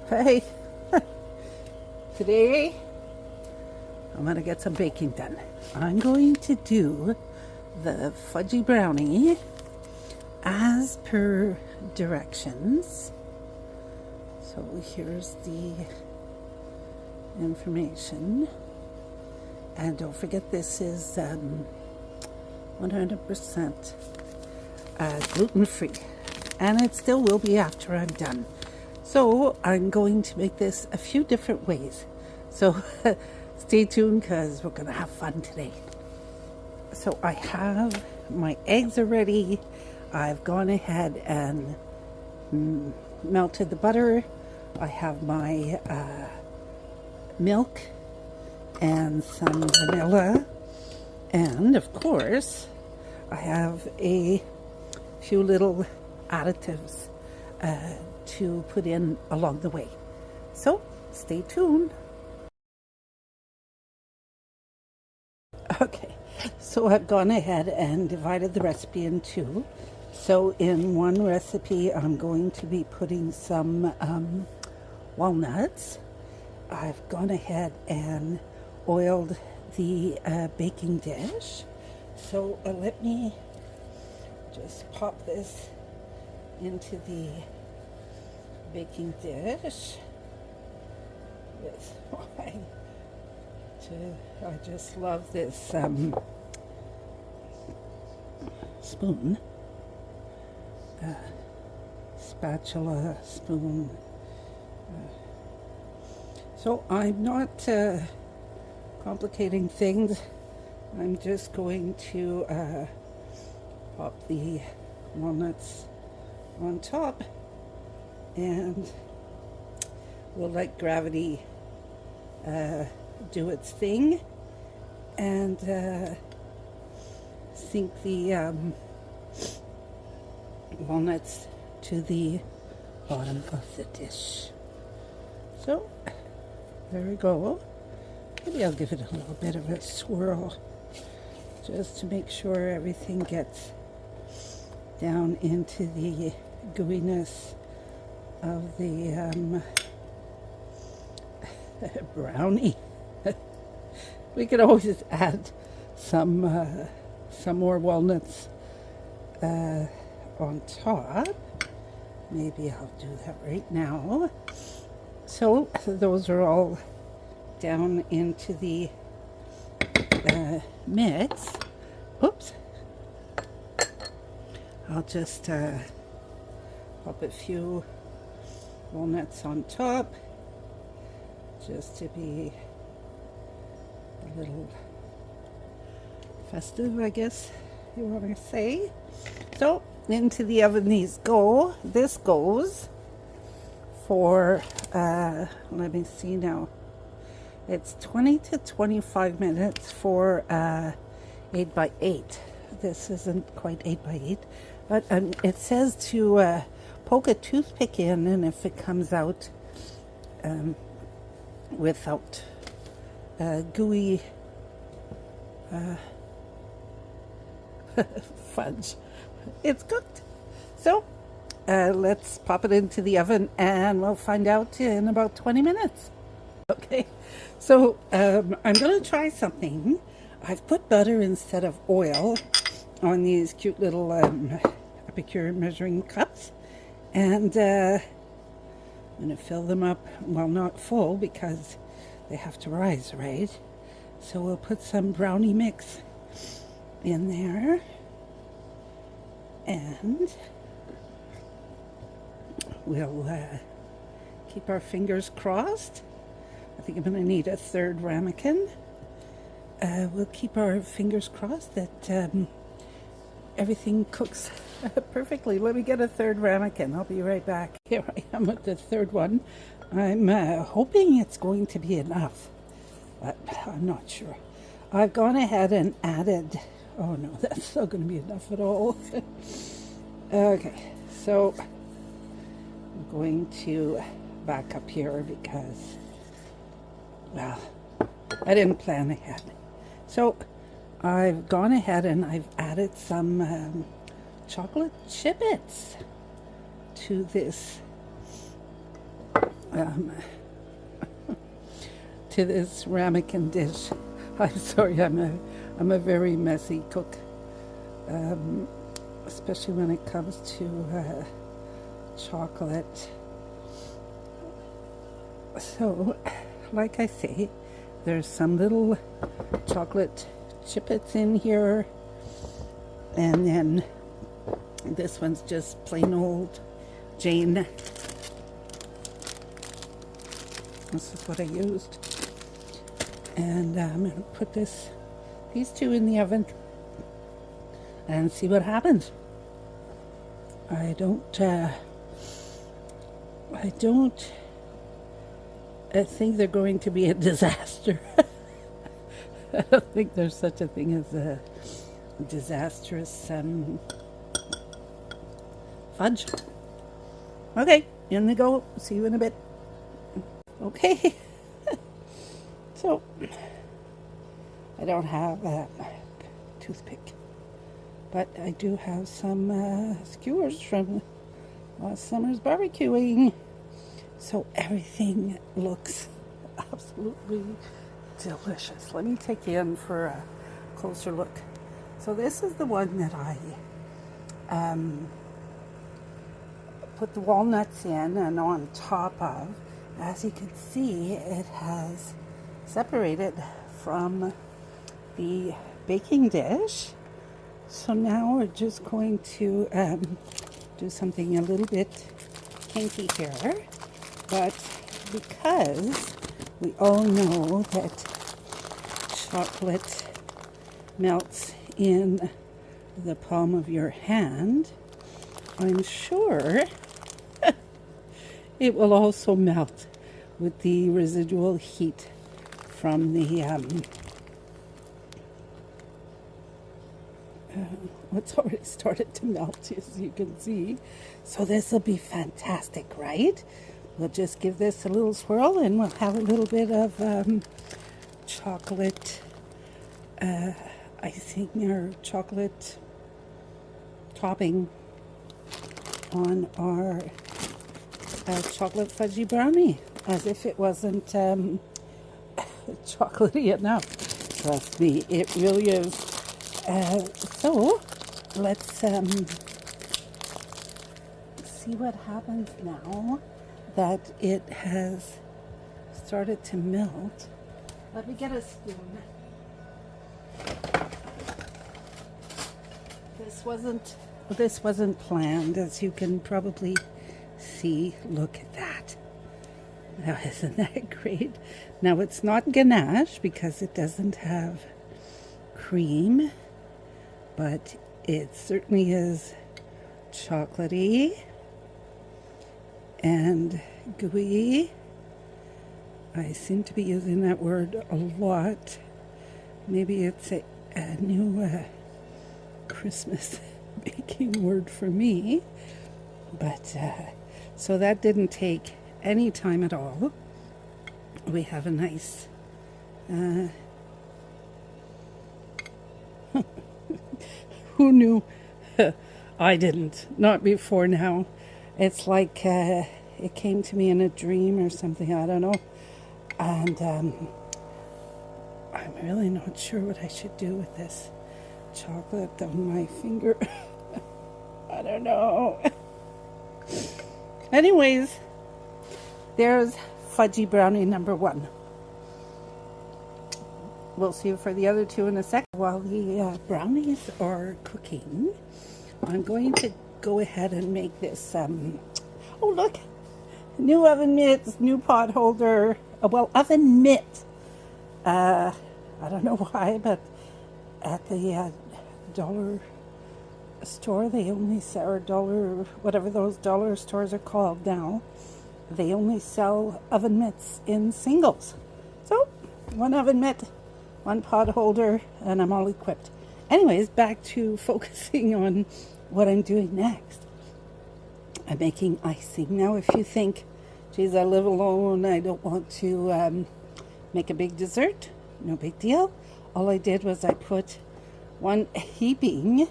Hey, today I'm going to get some baking done. I'm going to do the fudgy brownie as per directions. So here's the information. And don't forget, this is 100% gluten-free. And it still will be after I'm done. So I'm going to make this a few different ways. So stay tuned because we're going to have fun today. So I have my eggs already. I've gone ahead and melted the butter. I have my milk and some vanilla. And of course, I have a few little additives to put in along the way. So stay tuned. Okay, so I've gone ahead and divided the recipe in two. So in one recipe, I'm going to be putting some walnuts. I've gone ahead and oiled the baking dish. So let me just pop this into the baking dish with I just love this spoon, spatula spoon. So I'm not complicating things. I'm just going to pop the walnuts on top, and we'll let gravity do its thing and sink the walnuts to the bottom of the dish. So there we go. Maybe I'll give it a little bit of a swirl just to make sure everything gets down into the gooiness of the brownie. We could always add some more walnuts on top. Maybe I'll do that right now. So those are all down into the mix. Oops. I'll just pop a few walnuts on top just to be a little festive, I guess you want to say. So into the oven these go. This goes for let me see now, it's 20 to 25 minutes for 8 by 8. This isn't quite 8 by 8, but it says to poke a toothpick in, and if it comes out without gooey fudge, it's cooked. So let's pop it into the oven and we'll find out in about 20 minutes. Okay, so I'm going to try something. I've put butter instead of oil on these cute little Epicure measuring cups, and I'm going to fill them up, well, not full because they have to rise, right? So we'll put some brownie mix in there, and we'll keep our fingers crossed. I think I'm going to need a third ramekin. We'll keep our fingers crossed that everything cooks perfectly. Let me get a third ramekin. I'll be right back. Here I am with the third one. I'm hoping it's going to be enough, but I'm not sure. I've gone ahead and added, oh no, that's not going to be enough at all. Okay, so I'm going to back up here because, well, I didn't plan ahead. So I've gone ahead and I've added some chocolate chip bits to this um, to this ramekin dish. I'm sorry, I'm a very messy cook, especially when it comes to chocolate. So, like I say, there's some little chocolate chippets in here, and then this one's just plain old Jane. This is what I used. And I'm going to put these two in the oven and see what happens. I don't think they're going to be a disaster. I don't think there's such a thing as a disastrous fudge. Okay, in they go. See you in a bit. Okay. So, I don't have a toothpick, but I do have some skewers from last summer's barbecuing. So everything looks absolutely delicious. Let me take you in for a closer look. So this is the one that I put the walnuts in and on top of. As you can see, it has separated from the baking dish. So now we're just going to do something a little bit kinky here. But because we all know that chocolate melts in the palm of your hand, I'm sure it will also melt with the residual heat from the it's already started to melt, as you can see. So this will be fantastic, right? We'll just give this a little swirl and we'll have a little bit of chocolate icing or chocolate topping on our chocolate fudgy brownie, as if it wasn't chocolatey enough. Trust me, it really is. So let's see what happens now that it has started to melt. Let me get a spoon. This wasn't planned, as you can probably see. Look at that. Now, isn't that great? Now, it's not ganache because it doesn't have cream, but it certainly is chocolatey and gooey. I seem to be using that word a lot. Maybe it's a new Christmas baking word for me. But so that didn't take any time at all. We have a nice who knew? I didn't. Not before now. It's like it came to me in a dream or something. I don't know. And I'm really not sure what I should do with this chocolate on my finger. I don't know. Anyways, there's fudgy brownie number 1. We'll see you for the other 2 in a second. While the brownies are cooking, I'm going to go ahead and make this. Oh, look! New oven mitts, new pot holder. Well, oven mitt. I don't know why, but at the dollar store, they only sell, or dollar, whatever those dollar stores are called now, they only sell oven mitts in singles. So, 1 oven mitt, 1 pot holder, and I'm all equipped. Anyways, back to focusing on what I'm doing next. I'm making icing. Now, if you think, geez, I live alone, I don't want to make a big dessert, no big deal. All I did was I put 1 heaping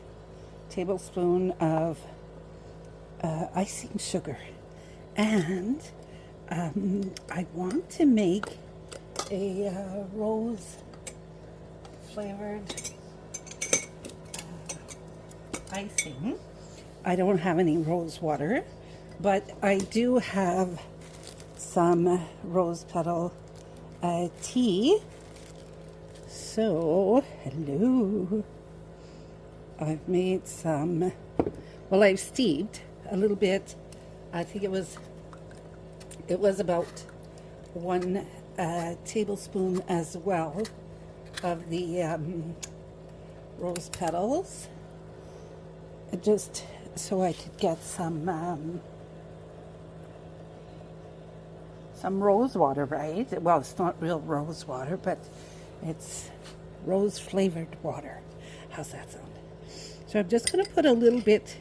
tablespoon of icing sugar and I want to make a rose flavored icing. I don't have any rose water, but I do have some rose petal tea. So, hello. I've made some, well, I've steeped a little bit. I think it was about 1 tablespoon as well of the rose petals, just so I could get some rose water, right? Well, it's not real rose water, but it's rose flavored water. How's that sound? So I'm just going to put a little bit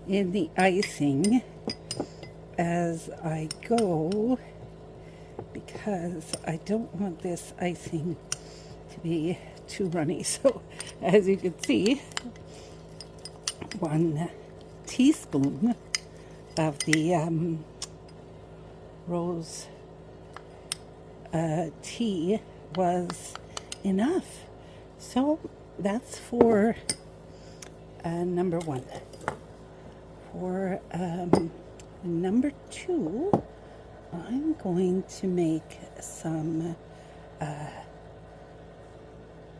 in the icing as I go, because I don't want this icing to be too runny. So as you can see, 1 teaspoon of the rose tea was enough. So that's for number 1. For number 2, I'm going to make some,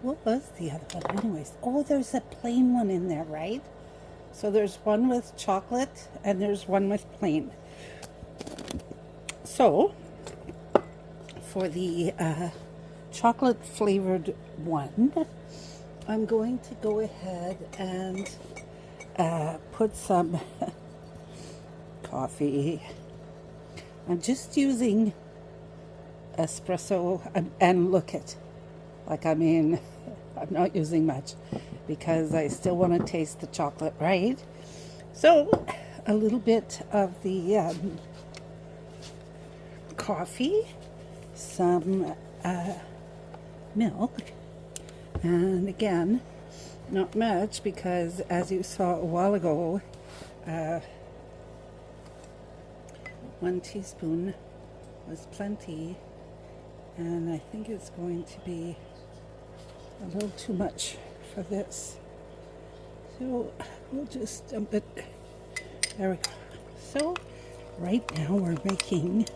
what was the other one anyways? Oh, there's a plain one in there, right? So there's one with chocolate and there's one with plain. So for the chocolate flavored one, I'm going to go ahead and put some coffee. I'm just using espresso, and look it, like, I mean, I'm not using much because I still want to taste the chocolate, right? So a little bit of the coffee, some milk, and again, not much, because as you saw a while ago, 1 teaspoon was plenty, and I think it's going to be a little too much for this. So we'll just dump it. There we go. So right now we're making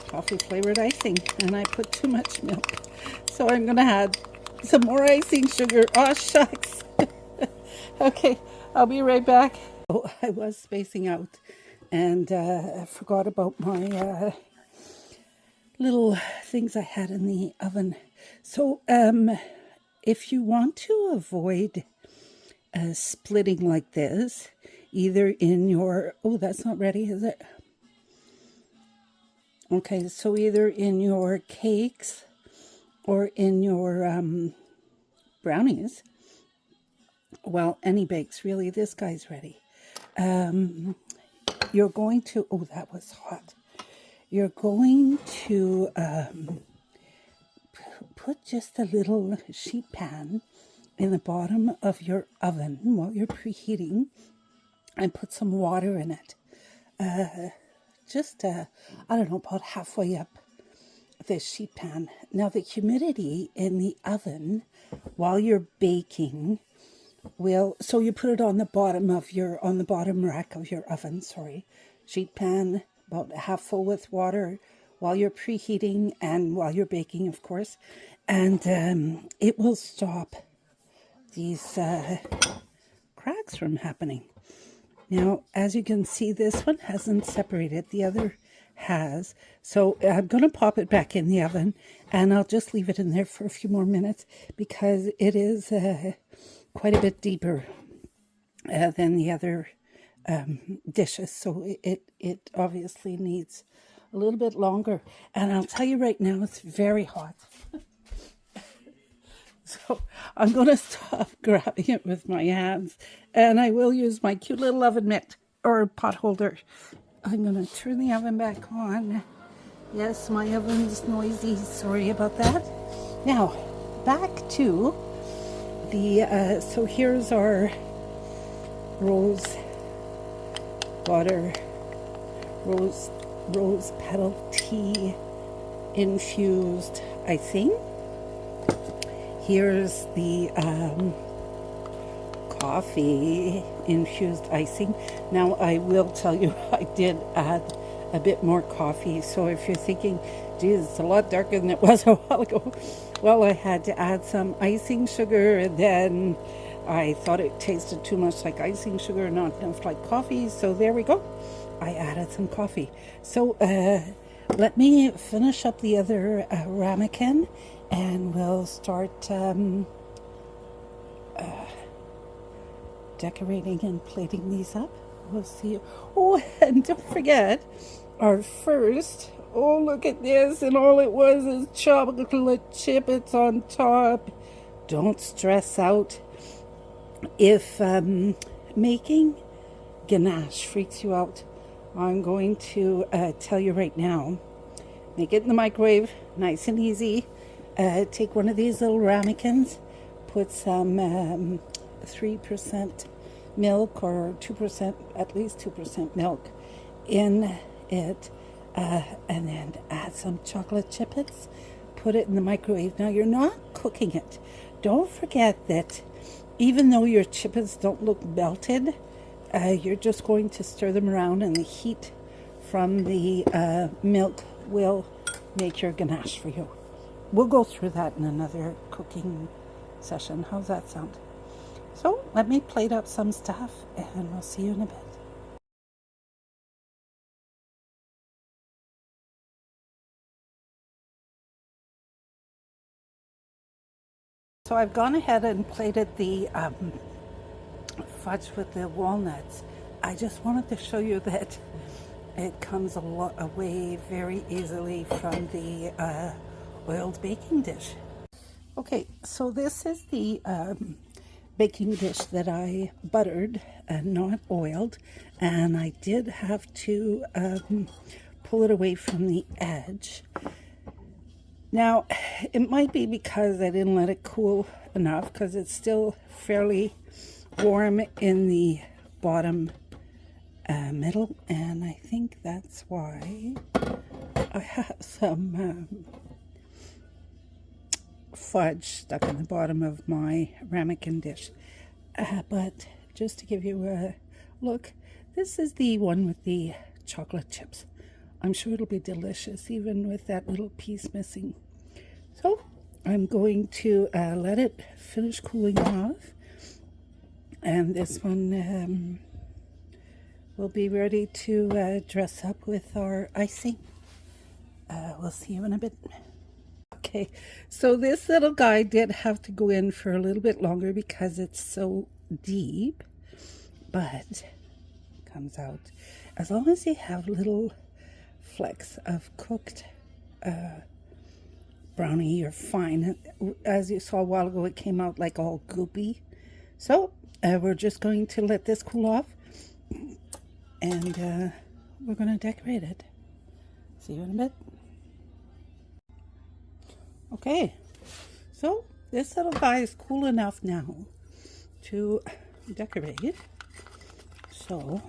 coffee flavored icing, and I put too much milk. So I'm going to add some more icing sugar. Oh, shucks. Okay, I'll be right back. Oh, I was spacing out, and I forgot about my little things I had in the oven. So if you want to avoid splitting like this, either in your, oh, that's not ready, is it? Okay, so either in your cakes or in your brownies, well, any bakes, really, this guy's ready. You're going to, oh, that was hot. You're going to put just a little sheet pan in the bottom of your oven while you're preheating, and put some water in it. Just, I don't know, about halfway up this sheet pan. Now, the humidity in the oven while you're baking will, so you put it on the bottom of your, on the bottom rack of your oven, sheet pan, about half full with water while you're preheating and while you're baking, of course. And it will stop these cracks from happening. Now, as you can see, this one hasn't separated. The other has. So I'm going to pop it back in the oven, and I'll just leave it in there for a few more minutes, because it is quite a bit deeper than the other dishes. So it obviously needs a little bit longer. And I'll tell you right now, it's very hot. So I'm going to stop grabbing it with my hands, and I will use my cute little oven mitt or pot holder. I'm going to turn the oven back on. Yes, my oven's noisy. Sorry about that. Now, back to the, so here's our rose rose petal tea infused icing. Here's the coffee infused icing. Now I will tell you, I did add a bit more coffee, so if you're thinking, geez, it's a lot darker than it was a while ago, well, I had to add some icing sugar, and then I thought it tasted too much like icing sugar, not enough like coffee, so there we go. I added some coffee. So let me finish up the other ramekin, and we'll start decorating and plating these up. We'll see. Oh, and don't forget our first. Oh, look at this, and all it was is chocolate chips on top. Don't stress out if making ganache freaks you out. I'm going to tell you right now. Make it in the microwave, nice and easy. Take one of these little ramekins, put some 3% milk or 2%, at least 2% milk in it, and then add some chocolate chips. Put it in the microwave. Now you're not cooking it. Don't forget that even though your chips don't look melted, you're just going to stir them around, and the heat from the milk will make your ganache for you. We'll go through that in another cooking session. How's that sound? So let me plate up some stuff, and we'll see you in a bit. So I've gone ahead and plated the fudge with the walnuts. I just wanted to show you that it comes away very easily from the oiled baking dish. Okay, so this is the baking dish that I buttered and not oiled, and I did have to pull it away from the edge. Now, it might be because I didn't let it cool enough, because it's still fairly warm in the bottom middle, and I think that's why I have some fudge stuck in the bottom of my ramekin dish. But just to give you a look, this is the one with the chocolate chips. I'm sure it'll be delicious even with that little piece missing. So I'm going to let it finish cooling off, and this one will be ready to dress up with our icing. We'll see you in a bit. Okay, so this little guy did have to go in for a little bit longer because it's so deep, but it comes out. As long as you have little flecks of cooked brownie, you're fine. As you saw a while ago, it came out like all goopy. So we're just going to let this cool off, and we're going to decorate it. See you in a bit. Okay, so this little guy is cool enough now to decorate. So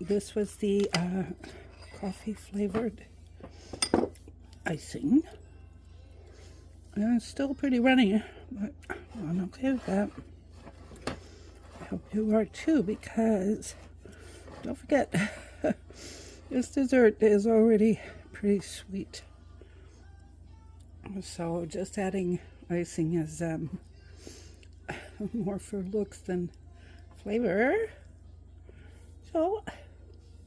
this was the coffee flavored icing, and it's still pretty runny, but I'm okay with that. I hope you are too, because don't forget, this dessert is already pretty sweet. So just adding icing is more for looks than flavor. So,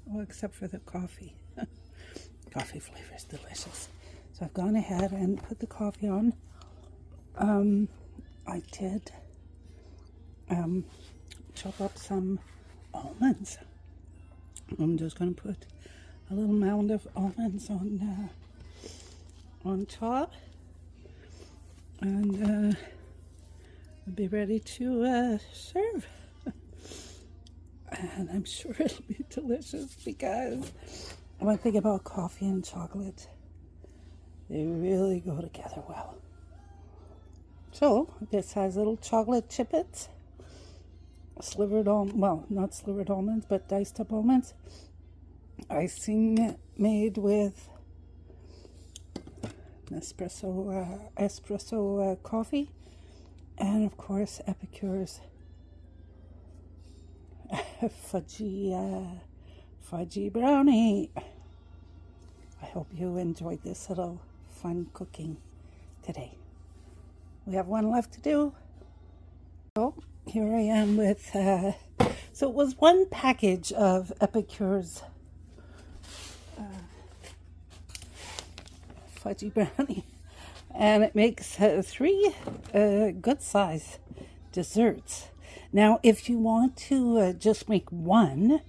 well, except for the coffee. Coffee flavor is delicious. So I've gone ahead and put the coffee on. I did chop up some almonds. I'm just going to put a little mound of almonds on top, and I'll be ready to serve. And I'm sure it'll be delicious, because one thing about coffee and chocolate, they really go together well. So this has little chocolate chippets, slivered almonds, well, not slivered almonds, but diced up almonds, icing made with espresso coffee, and of course Epicure's fudgy brownie. I hope you enjoyed this little fun cooking today. We have one left to do. So here I am with, so it was one package of Epicure's fudgy brownie, and it makes 3 good size desserts. Now if you want to just make one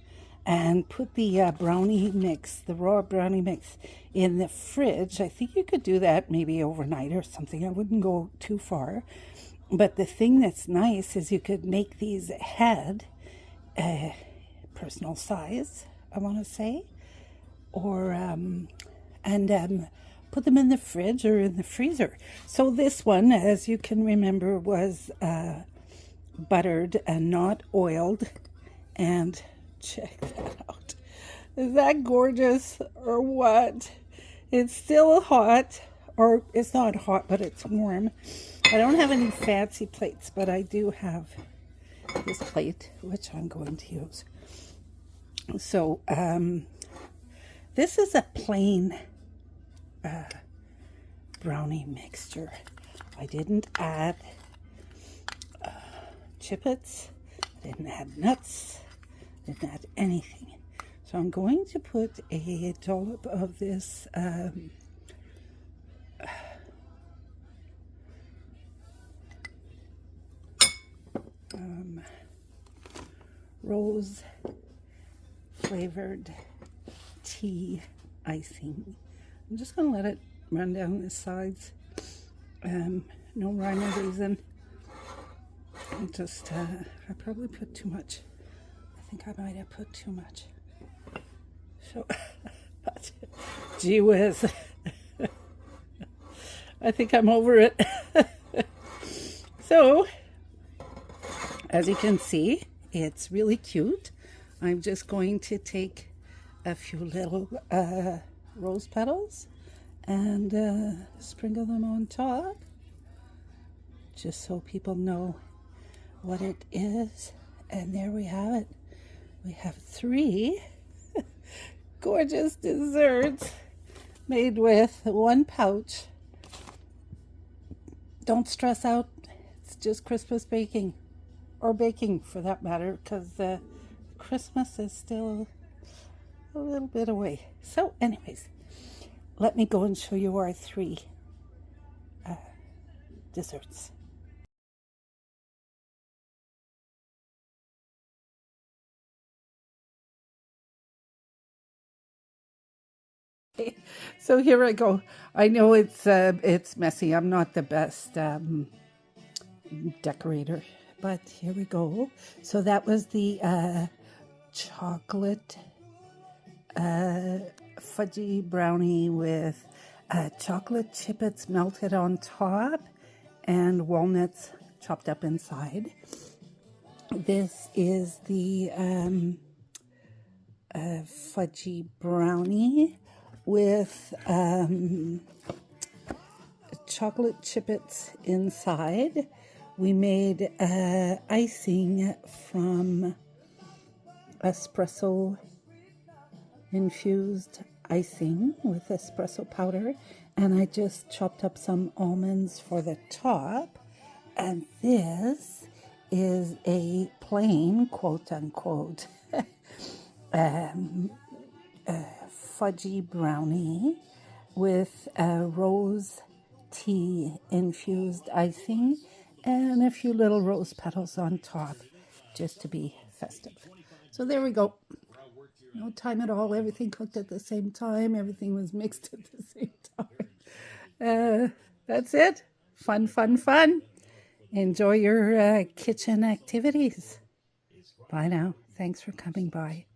and put the brownie mix, the raw brownie mix, in the fridge, I think you could do that maybe overnight or something. I wouldn't go too far. But the thing that's nice is you could make these head personal size, I want to say, or put them in the fridge or in the freezer. So this one, as you can remember, was buttered and not oiled. And check that out. Is that gorgeous or what? It's still hot, or it's not hot, but it's warm. I don't have any fancy plates, but I do have this plate, which I'm going to use. So this is a plain brownie mixture. I didn't add chippets, I didn't add nuts, I didn't add anything. So I'm going to put a dollop of this rose flavored tea icing. I'm just going to let it run down the sides. No rhyme or reason. I probably put too much. I think I might have put too much. So, but, gee whiz. I think I'm over it. So, as you can see, it's really cute. I'm just going to take a few little rose petals and sprinkle them on top, just so people know what it is. And there we have it. We have 3 gorgeous desserts made with 1 pouch. Don't stress out. It's just Christmas baking, or baking for that matter, because Christmas is still a little bit away. So anyways, let me go and show you our 3 desserts. So here I go. I know it's messy. I'm not the best decorator, but here we go. So that was the chocolate fudgy brownie with chocolate chippets melted on top and walnuts chopped up inside. This is the fudgy brownie with chocolate chippets inside. We made icing from espresso infused icing with espresso powder, and I just chopped up some almonds for the top. And this is a plain, quote unquote, fudgy brownie with rose tea infused icing and a few little rose petals on top, just to be festive. So there we go. No time at all. Everything cooked at the same time. Everything was mixed at the same time. That's it. Fun, fun, fun. Enjoy your kitchen activities. Bye now. Thanks for coming by.